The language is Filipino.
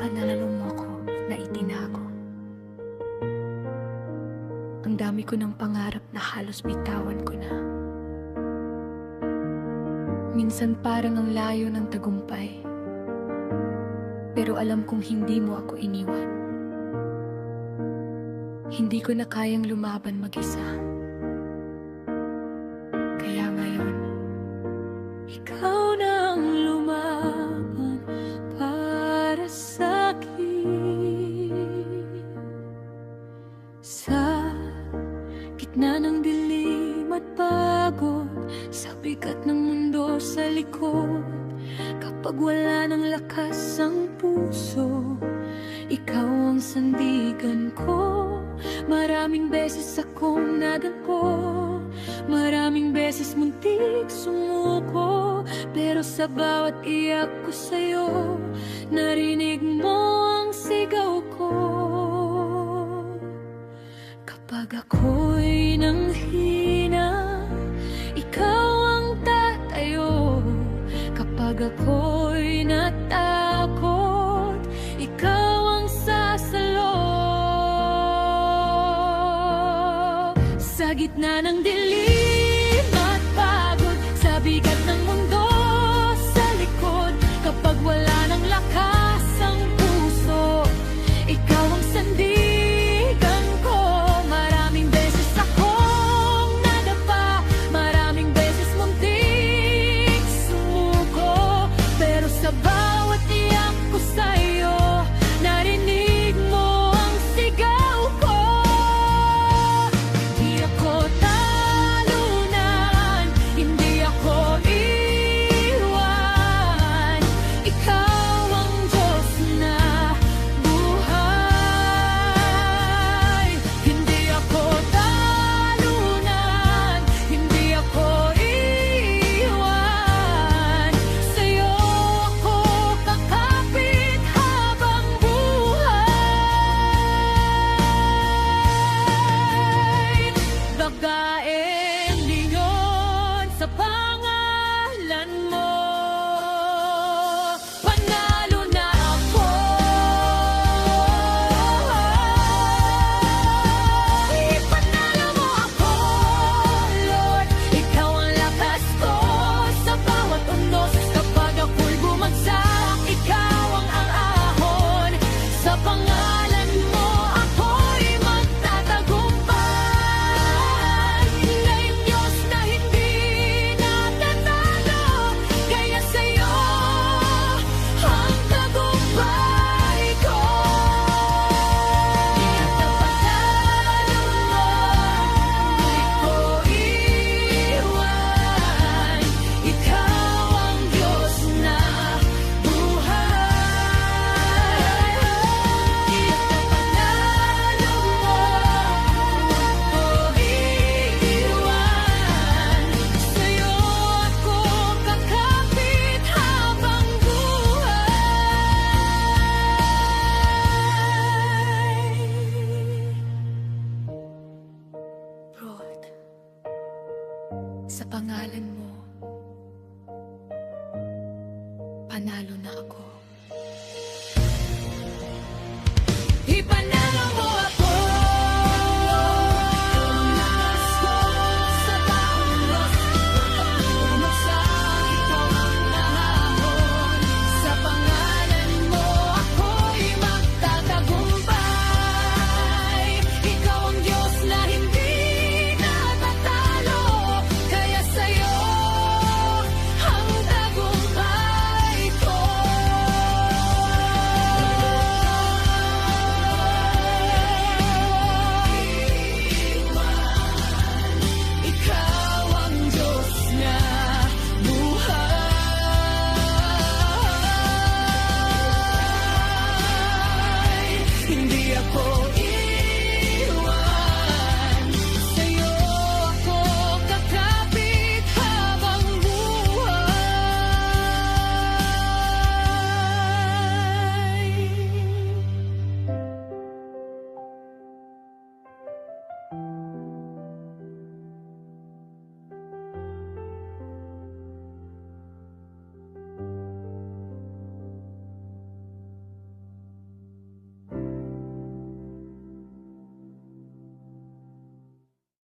Panalalong mo ko na itinago. Ang dami ko ng pangarap na halos bitawan ko na. Minsan parang ang layo ng tagumpay, pero alam kong hindi mo ako iniwan. Hindi ko na kayang lumaban mag-isa. Kaya ngayon, ikaw na ang lumaban para sa'kin. Sa gitna ng dilim at pagod, sa bigat ng mundo sa likod, kapag wala ng lakas ang puso, ikaw ang sandigan ko. Maraming beses akong nadampo, maraming beses muntik sumuko, pero sa bawat iyak ko sa'yo, narinig mo ang sigaw ko. Kapag ako'y nanghina, ikaw ang tatayo. Kapag ako'y natakot, ikaw ang sasalo. Sa gitna ng dilim at pagod, sa bigat ng mundo sa likod, kapag wala ng lakas ang puso, ikaw ang sandigan ko. Maraming beses akong nadapa, maraming beses muntik sumuko, pero sa bawat iyak ko sa'yo, narinig mo ang sigaw ko. Di ako talunan, hindi ako iwan, ikaw ang Diyos na buhay. Hindi ako talunan, hindi ako iwan, sa'yo ako kakapit habang buhay. Bagain lingon sa pangalan mo, panalo na ako. Ipanalo mo ako, Lord. Ikaw ang lakas ko sa bawat unos. Kapag ako'y bumagsak, ikaw ang ahon. Sa pangalan mo ako'y magtatagumpay. Ngayong Diyos na hindi natatalo, kaya sa'yo ang tagumpay ko. Di ka patalo mo, di ko iwan, ikaw ang Diyos na buhay. Di ka patalo mo, di ko iwan, sa'yo ako kakapit habang buhay. Lord, sa pangalan mo, panalo na ako.